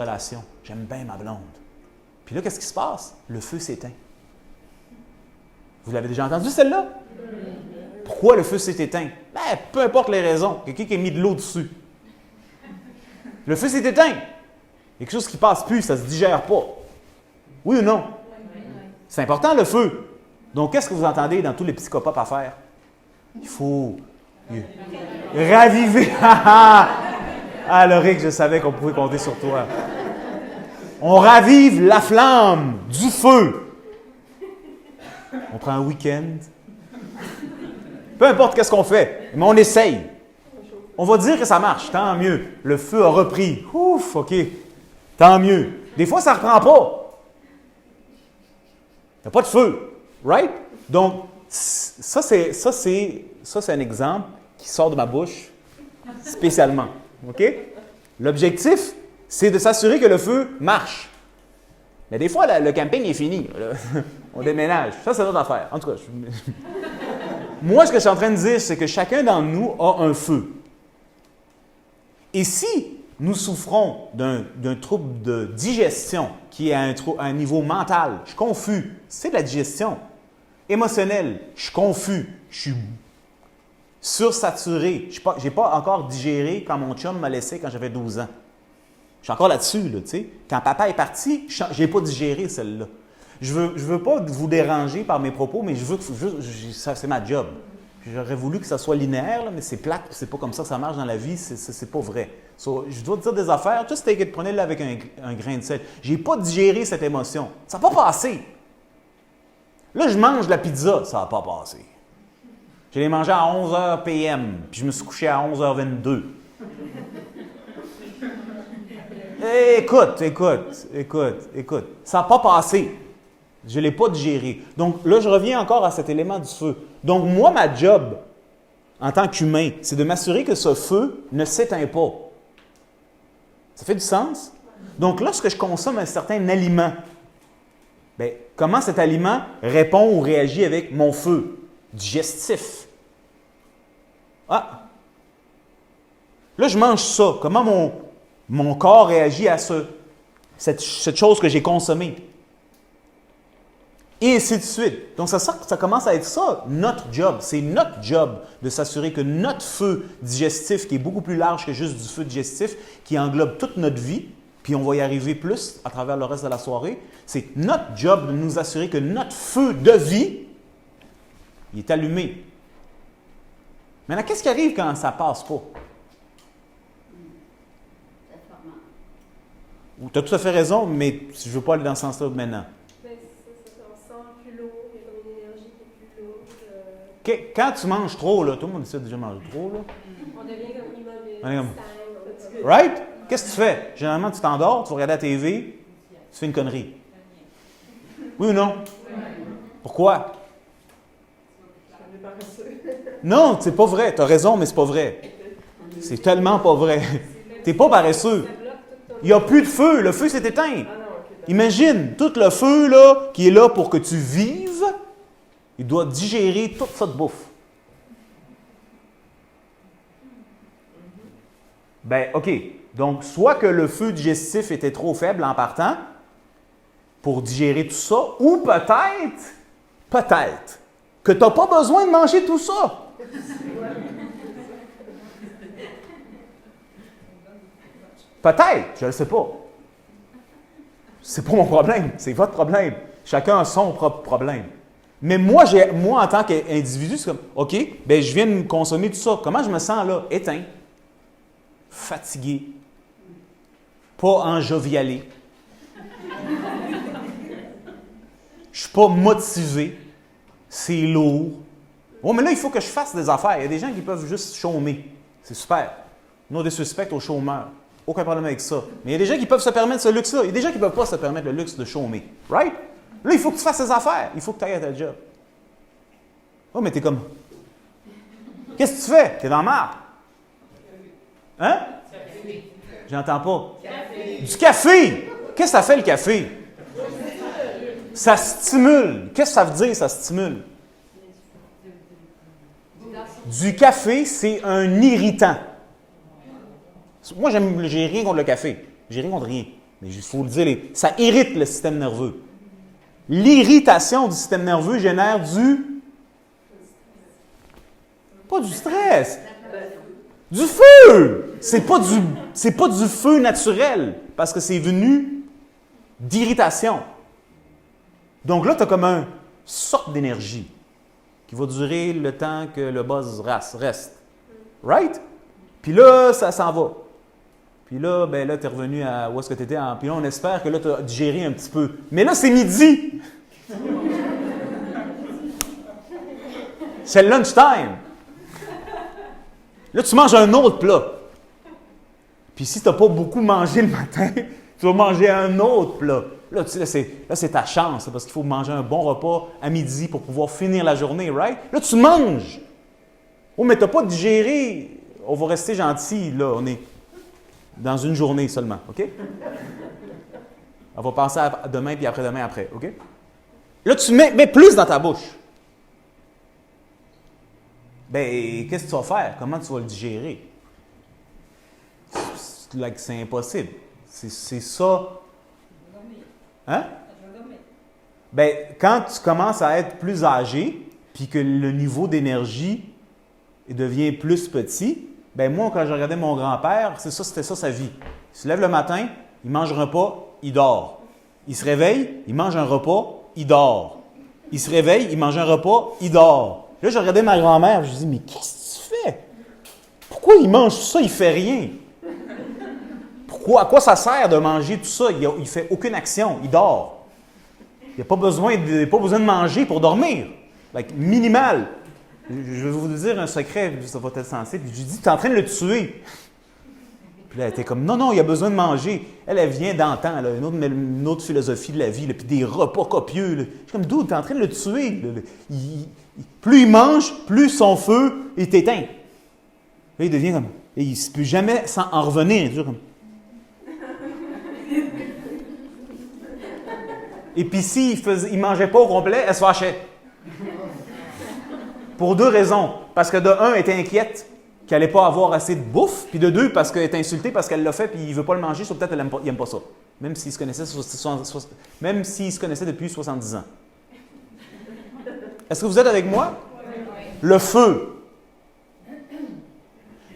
relation. J'aime bien ma blonde. Puis là, qu'est-ce qui se passe? Le feu s'éteint. Vous l'avez déjà entendu, celle-là? Pourquoi le feu s'est éteint? Ben, peu importe les raisons. Quelqu'un qui a mis de l'eau dessus. Le feu s'est éteint. Il y a quelque chose qui ne passe plus, ça ne se digère pas. Oui ou non? C'est important, le feu. Donc, qu'est-ce que vous entendez dans tous les psychopathes à faire? Il faut raviver. Ah, Loric, je savais qu'on pouvait compter sur toi. On ravive la flamme du feu. On prend un week-end. Peu importe qu'est-ce qu'on fait, mais on essaye. On va dire que ça marche, tant mieux. Le feu a repris. Ouf, OK. Tant mieux. Des fois, ça ne reprend pas. Il n'y a pas de feu. Right? Donc, ça, c'est un exemple qui sort de ma bouche spécialement. OK? L'objectif, c'est de s'assurer que le feu marche. Mais des fois, le camping est fini. On déménage. Ça, c'est notre affaire. En tout cas, moi, ce que je suis en train de dire, c'est que chacun d'entre nous a un feu. Et si nous souffrons d'un trouble de digestion qui est à un niveau mental, je suis confus, c'est de la digestion. Émotionnel, je suis confus, je suis sursaturé. Je n'ai pas encore digéré quand mon chum m'a laissé quand j'avais 12 ans. Je suis encore là-dessus, là, tu sais. Quand papa est parti, je n'ai pas digéré celle-là. Je veux pas vous déranger par mes propos, mais c'est ma job. J'aurais voulu que ça soit linéaire, là, mais c'est plate, c'est pas comme ça que ça marche dans la vie, c'est pas vrai. So, je dois te dire des affaires, just take it, prenez-le avec un grain de sel. J'ai pas digéré cette émotion. Ça n'a pas passé. Là, je mange la pizza, ça n'a pas passé. Je l'ai mangé à 11h PM, puis je me suis couché à 11h22. Écoute. Ça n'a pas passé. Je ne l'ai pas digéré. Donc là, je reviens encore à cet élément du feu. Donc moi, ma job, en tant qu'humain, c'est de m'assurer que ce feu ne s'éteint pas. Ça fait du sens? Donc lorsque je consomme un certain aliment, bien, comment cet aliment répond ou réagit avec mon feu digestif? Ah! Là, je mange ça. Comment mon corps réagit à cette chose que j'ai consommée? Et ainsi de suite. Donc, ça commence à être ça, notre job. C'est notre job de s'assurer que notre feu digestif, qui est beaucoup plus large que juste du feu digestif, qui englobe toute notre vie, puis on va y arriver plus à travers le reste de la soirée, c'est notre job de nous assurer que notre feu de vie, il est allumé. Maintenant, qu'est-ce qui arrive quand ça ne passe pas? Tu as tout à fait raison, mais je ne veux pas aller dans ce sens-là maintenant. Quand tu manges trop, là, tout le monde essaie de déjà manger trop, là. On devient comme immobile. Right? Qu'est-ce que tu fais? Généralement, tu t'endors, tu vas regarder la TV, tu fais une connerie. Oui ou non? Pourquoi? Non, c'est pas vrai. Tu as raison, mais c'est pas vrai. C'est tellement pas vrai. Tu n'es pas paresseux. Il n'y a plus de feu. Le feu s'est éteint. Imagine, tout le feu là, qui est là pour que tu vives, il doit digérer toute cette bouffe. Ben, OK. Donc, soit que le feu digestif était trop faible en partant pour digérer tout ça, ou peut-être, que tu n'as pas besoin de manger tout ça. Peut-être, je ne le sais pas. C'est pas mon problème, c'est votre problème. Chacun a son propre problème. Mais moi, en tant qu'individu, c'est comme, OK, ben je viens de me consommer tout ça. Comment je me sens là? Éteint, fatigué, pas enjovialé. Je ne suis pas motivé. C'est lourd. Bon, mais là, il faut que je fasse des affaires. Il y a des gens qui peuvent juste chômer. C'est super. No disrespect aux chômeurs. Aucun problème avec ça. Mais il y a des gens qui peuvent se permettre ce luxe-là. Il y a des gens qui ne peuvent pas se permettre le luxe de chômer. Right? Là, il faut que tu fasses tes affaires. Il faut que tu ailles à ta job. Oh, mais t'es comme... Qu'est-ce que tu fais? T'es dans la marde. Hein? J'entends pas. Du café! Qu'est-ce que ça fait, le café? Ça stimule. Qu'est-ce que ça veut dire, ça stimule? Du café, c'est un irritant. Moi, j'ai rien contre le café. J'ai rien contre rien. mais il faut le dire, ça irrite le système nerveux. L'irritation du système nerveux génère pas du stress, du feu. C'est pas du feu naturel, parce que c'est venu d'irritation. Donc là, tu as comme une sorte d'énergie qui va durer le temps que le buzz reste. Right? Puis là, ça s'en va. Puis là, ben là, tu es revenu à où est-ce que tu étais. Puis là, on espère que là, tu as digéré un petit peu. Mais là, c'est midi. C'est le lunchtime. Là, tu manges un autre plat. Puis si tu n'as pas beaucoup mangé le matin, tu vas manger un autre plat. Là, c'est ta chance, parce qu'il faut manger un bon repas à midi pour pouvoir finir la journée, right? Là, tu manges. Oh, mais tu n'as pas digéré. On va rester gentil, là. On est dans une journée seulement, OK? On va penser à demain puis après-demain après, OK? Là, tu mets plus dans ta bouche. Bien, qu'est-ce que tu vas faire? Comment tu vas le digérer? C'est impossible. C'est ça. Hein? Bien, quand tu commences à être plus âgé, puis que le niveau d'énergie devient plus petit, bien moi, quand je regardais mon grand-père, c'était ça sa vie. Il se lève le matin, il mange un repas, il dort. Il se réveille, il mange un repas, il dort. Il se réveille, il mange un repas, il dort. Là, je regardais ma grand-mère, je me dis, mais qu'est-ce que tu fais? Pourquoi il mange tout ça, il ne fait rien? À quoi ça sert de manger tout ça? Il ne fait aucune action, il dort. Il n'a pas besoin de manger pour dormir. Minimal. Je vais vous dire un secret, ça va être sensible. Je lui dis, tu es en train de le tuer. Puis là, elle était comme, non, il a besoin de manger. Elle vient d'antan, une autre philosophie de la vie, puis des repas copieux. Là. Je suis comme, d'où tu es en train de le tuer. Plus il mange, plus son feu est éteint. Là, il devient comme, et il ne peut jamais en revenir. Toujours comme. Et puis s'il ne mangeait pas au complet, elle se fâchait. Pour deux raisons. Parce que de un, elle était inquiète qu'elle n'allait pas avoir assez de bouffe, puis de deux, parce qu'elle est insultée parce qu'elle l'a fait, puis il ne veut pas le manger, soit peut-être qu'il n'aime pas ça. Même s'il se connaissait depuis 70 ans. Est-ce que vous êtes avec moi? Oui. Le feu.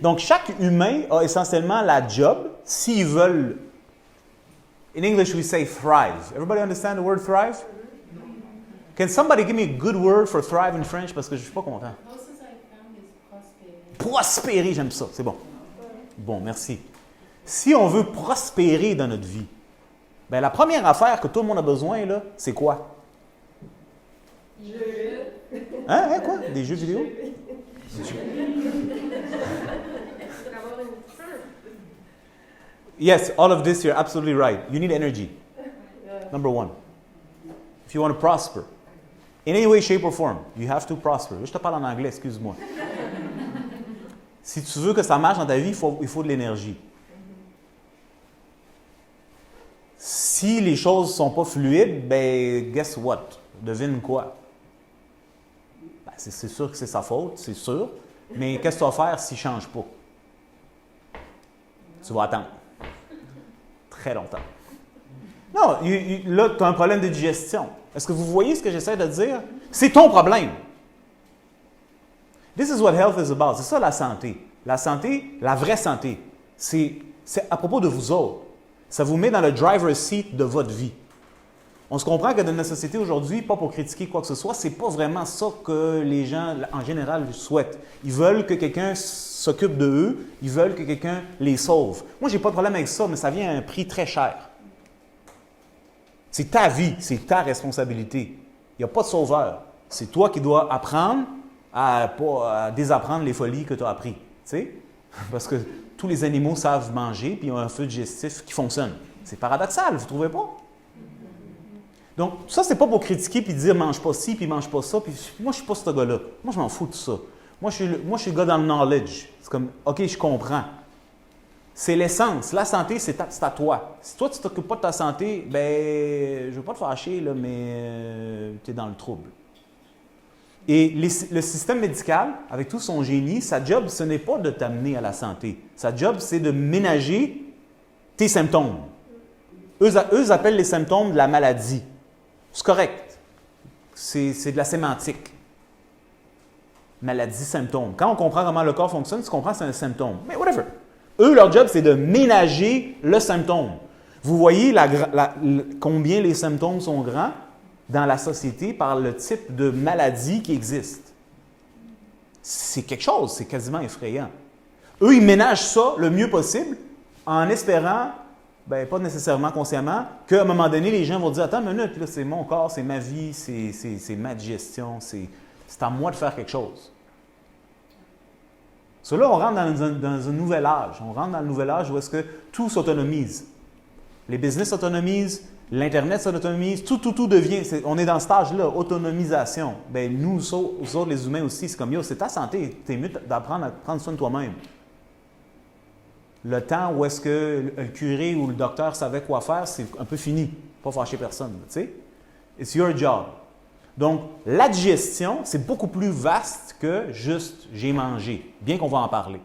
Donc, chaque humain a essentiellement la job, s'ils veulent. In English, we say thrive. Everybody understand the word thrive? Can somebody give me a good word for thrive in French? Parce que je ne suis pas content. Prospérer, j'aime ça. C'est bon. Bon, merci. Si on veut prospérer dans notre vie, bien, la première affaire que tout le monde a besoin, là, c'est quoi? Hein, quoi? Des jeux vidéo? Yes, all of this, you're absolutely right. You need energy. Number one. If you want to prosper. In any way, shape or form, you have to prosper. Je te parle en anglais, excuse-moi. Si tu veux que ça marche dans ta vie, il faut de l'énergie. Si les choses ne sont pas fluides, ben, guess what? Devine quoi? Ben, c'est sûr que c'est sa faute, c'est sûr. Mais qu'est-ce que tu vas faire s'il ne change pas? Tu vas attendre. Très longtemps. Non, là, tu as un problème de digestion. Est-ce que vous voyez ce que j'essaie de dire? C'est ton problème. This is what health is about. C'est ça la santé. La santé, la vraie santé, c'est à propos de vous autres. Ça vous met dans le driver's seat de votre vie. On se comprend que dans notre société aujourd'hui, pas pour critiquer quoi que ce soit, c'est pas vraiment ça que les gens, en général, souhaitent. Ils veulent que quelqu'un s'occupe de eux, ils veulent que quelqu'un les sauve. Moi, j'ai pas de problème avec ça, mais ça vient à un prix très cher. C'est ta vie, c'est ta responsabilité. Il n'y a pas de sauveur. C'est toi qui dois apprendre à désapprendre les folies que tu as apprises. Tu sais? Parce que tous les animaux savent manger puis ils ont un feu digestif qui fonctionne. C'est paradoxal, vous ne trouvez pas? Donc, ça, c'est pas pour critiquer puis dire mange pas ci puis mange pas ça. Puis moi, je suis pas ce gars-là. Moi, je m'en fous de ça. Moi, je suis le gars dans le knowledge. C'est comme, OK, je comprends. C'est l'essence. La santé, c'est à toi. Si toi, tu ne t'occupes pas de ta santé, ben, je ne veux pas te fâcher, là, mais tu es dans le trouble. Et le système médical, avec tout son génie, sa job, ce n'est pas de t'amener à la santé. Sa job, c'est de ménager tes symptômes. Eux appellent les symptômes de la maladie. C'est correct. C'est de la sémantique. Maladie, symptôme. Quand on comprend comment le corps fonctionne, tu comprends que c'est un symptôme. Mais whatever. Eux, leur job, c'est de ménager le symptôme. Vous voyez combien les symptômes sont grands dans la société par le type de maladie qui existe. C'est quelque chose, c'est quasiment effrayant. Eux, ils ménagent ça le mieux possible en espérant, pas nécessairement consciemment, qu'à un moment donné, les gens vont dire « Attends une minute, là, c'est mon corps, c'est ma vie, c'est ma digestion, c'est à moi de faire quelque chose. » Là, on rentre dans un nouvel âge. On rentre dans le nouvel âge où est-ce que tout s'autonomise. Les business s'autonomisent, l'Internet s'autonomise, tout devient, on est dans ce âge-là, autonomisation. Nous autres, les humains aussi, c'est comme, c'est ta santé, t'es mieux d'apprendre à prendre soin de toi-même. Le temps où est-ce que le curé ou le docteur savait quoi faire, c'est un peu fini. Pas fâcher personne, tu sais. It's your job. Donc, la digestion, c'est beaucoup plus vaste que juste « j'ai mangé », bien qu'on va en parler.